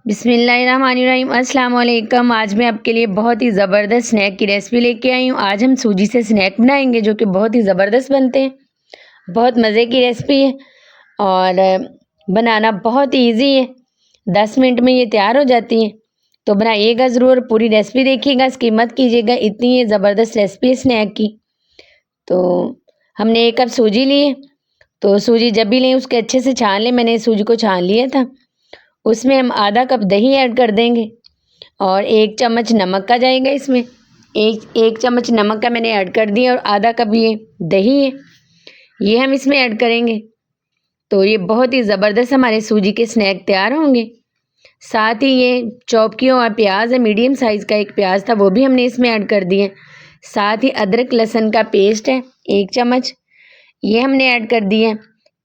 बिस्मिल्लाहिर्रहमानिर्रहीम। अस्सलाम वालेकुम। आज मैं आपके लिए बहुत ही ज़बरदस्त स्नैक की रेसिपी लेके आई हूँ। आज हम सूजी से स्नैक बनाएंगे जो कि बहुत ही ज़बरदस्त बनते हैं। बहुत मज़े की रेसिपी है और बनाना बहुत ही ईजी है। 10 मिनट में ये तैयार हो जाती है। तो बनाइएगा ज़रूर, पूरी रेसिपी देखिएगा, स्किप मत कीजिएगा। इतनी ये ज़बरदस्त रेसिपी है स्नैक की। तो हमने 1 कप सूजी ली है। तो सूजी जब भी लें उसके अच्छे से छान लें। मैंने सूजी को छान लिया था। उसमें हम आधा कप दही ऐड कर देंगे और 1 चम्मच नमक का जाएगा इसमें। एक चम्मच नमक का मैंने ऐड कर दिया और आधा कप ये दही है, ये हम इसमें ऐड करेंगे। तो ये बहुत ही ज़बरदस्त हमारे सूजी के स्नैक तैयार होंगे। साथ ही ये चॉप किया हुआ प्याज है, मीडियम साइज़ का एक प्याज था, वो भी हमने इसमें ऐड कर दिए। साथ ही अदरक लहसुन का पेस्ट है 1 चम्मच, ये हमने ऐड कर दिए।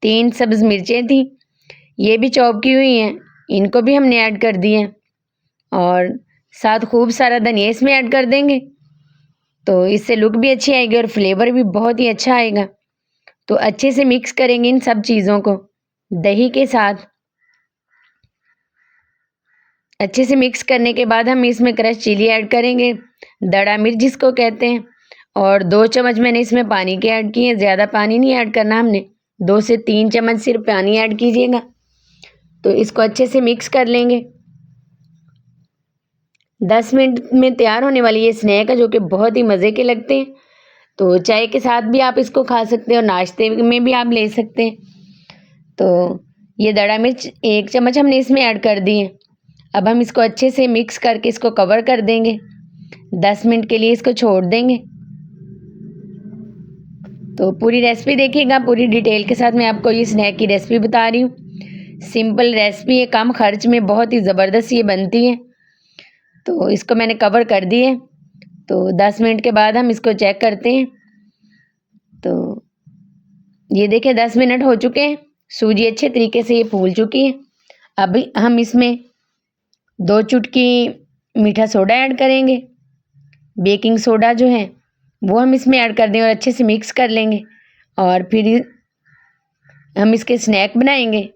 3 सब्ज़ मिर्चें थी, ये भी चॉप की हुई हैं, इनको भी हमने ऐड कर दिए। और साथ खूब सारा धनिया इसमें ऐड कर देंगे, तो इससे लुक भी अच्छी आएगी और फ्लेवर भी बहुत ही अच्छा आएगा। तो अच्छे से मिक्स करेंगे इन सब चीज़ों को दही के साथ। अच्छे से मिक्स करने के बाद हम इसमें क्रश चिली ऐड करेंगे, दड़ा मिर्च जिसको कहते हैं, और 2 चम्मच मैंने इसमें पानी के ऐड किए। ज़्यादा पानी नहीं ऐड करना हमने, 2 से 3 चम्मच सिर्फ पानी ऐड कीजिएगा। तो इसको अच्छे से मिक्स कर लेंगे। 10 मिनट में तैयार होने वाली ये स्नैक है जो कि बहुत ही मज़े के लगते हैं। तो चाय के साथ भी आप इसको खा सकते हैं और नाश्ते में भी आप ले सकते हैं। तो ये दड़ा मिर्च 1 चम्मच हमने इसमें ऐड कर दी है। अब हम इसको अच्छे से मिक्स करके इसको कवर कर देंगे। 10 मिनट के लिए इसको छोड़ देंगे। तो पूरी रेसिपी देखिएगा, पूरी डिटेल के साथ मैं आपको ये स्नैक की रेसिपी बता रही हूँ। सिंपल रेसिपी है, कम खर्च में बहुत ही ज़बरदस्त ये बनती है। तो इसको मैंने कवर कर दिए। तो 10 मिनट के बाद हम इसको चेक करते हैं। तो ये देखिए 10 मिनट हो चुके हैं, सूजी अच्छे तरीके से ये फूल चुकी है। अभी हम इसमें 2 चुटकी मीठा सोडा ऐड करेंगे। बेकिंग सोडा जो है वो हम इसमें ऐड कर दें और अच्छे से मिक्स कर लेंगे। और फिर हम इसके स्नैक बनाएंगे।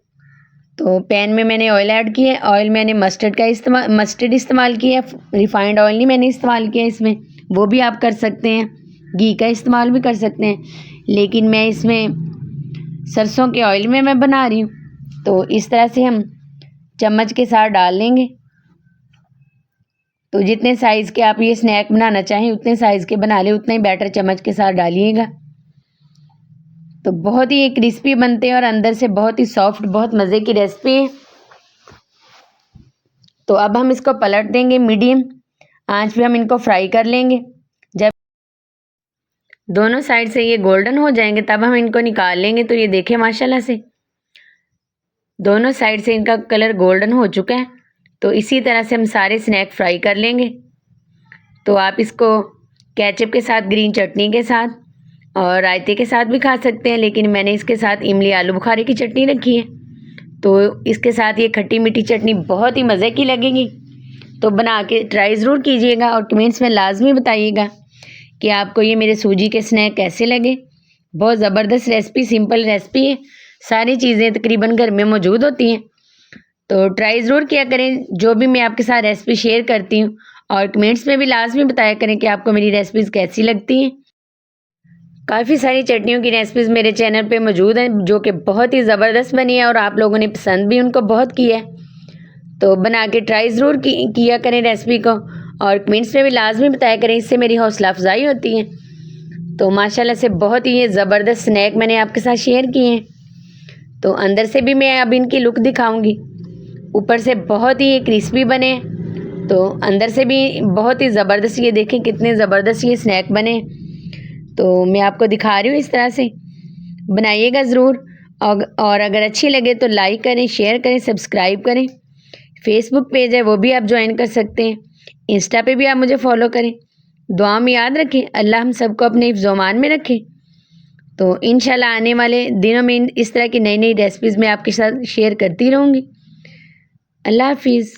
तो पैन में मैंने ऑयल ऐड किया है। ऑयल मैंने मस्टर्ड इस्तेमाल किया है, रिफाइंड ऑयल नहीं मैंने इस्तेमाल किया इसमें। वो भी आप कर सकते हैं, घी का इस्तेमाल भी कर सकते हैं, लेकिन मैं इसमें सरसों के ऑयल में मैं बना रही हूँ। तो इस तरह से हम चम्मच के साथ डाल लेंगे। तो जितने साइज़ के आप ये स्नैक बनाना चाहें उतने साइज़ के बना लें, उतना ही बैटर चम्मच के साथ डालिएगा। तो बहुत ही क्रिस्पी बनते हैं और अंदर से बहुत ही सॉफ्ट, बहुत मज़े की रेसिपी है। तो अब हम इसको पलट देंगे, मीडियम आंच पे हम इनको फ्राई कर लेंगे। जब दोनों साइड से ये गोल्डन हो जाएंगे तब हम इनको निकाल लेंगे। तो ये देखें माशाल्लाह से दोनों साइड से इनका कलर गोल्डन हो चुका है। तो इसी तरह से हम सारे स्नैक फ्राई कर लेंगे। तो आप इसको केचप के साथ, ग्रीन चटनी के साथ और रायते के साथ भी खा सकते हैं, लेकिन मैंने इसके साथ इमली आलू बुखारे की चटनी रखी है। तो इसके साथ ये खट्टी मीठी चटनी बहुत ही मज़े की लगेगी। तो बना के ट्राई ज़रूर कीजिएगा और कमेंट्स में लाजमी बताइएगा कि आपको ये मेरे सूजी के स्नैक कैसे लगे। बहुत ज़बरदस्त रेसिपी, सिंपल रेसिपी है, सारी चीज़ें तकरीबन घर में मौजूद होती हैं। तो ट्राई ज़रूर किया करें जो भी मैं आपके साथ रेसिपी शेयर करती हूँ, और कमेंट्स में भी लाजमी बताया करें कि आपको मेरी रेसिपीज़ कैसी लगती हैं। काफ़ी सारी चटनियों की रेसिपीज़ मेरे चैनल पे मौजूद हैं जो कि बहुत ही ज़बरदस्त बनी है और आप लोगों ने पसंद भी उनको बहुत किया है। तो बना के ट्राई ज़रूर किया करें रेसिपी को, और कमेंट्स में भी लाजमी बताया करें, इससे मेरी हौसला अफजाई होती है। तो माशाल्लाह से बहुत ही ये ज़बरदस्त स्नैक मैंने आपके साथ शेयर किए हैं। तो अंदर से भी मैं अब इनकी लुक दिखाऊंगी। ऊपर से बहुत ही ये क्रिस्पी बने, तो अंदर से भी बहुत ही ज़बरदस्त, ये देखें कितने ज़बरदस्त ये स्नैक बने। तो मैं आपको दिखा रही हूँ, इस तरह से बनाइएगा ज़रूर। और अगर अच्छी लगे तो लाइक करें, शेयर करें, सब्सक्राइब करें। फेसबुक पेज है वो भी आप ज्वाइन कर सकते हैं। इंस्टा पे भी आप मुझे फॉलो करें। दुआ में याद रखें, अल्लाह हम सबको अपने हिफ्ज़-ओ-मान में रखें। तो इंशाल्लाह आने वाले दिनों में इस तरह की नई नई रेसिपीज़ मैं आपके साथ शेयर करती रहूँगी। अल्लाह हाफिज़।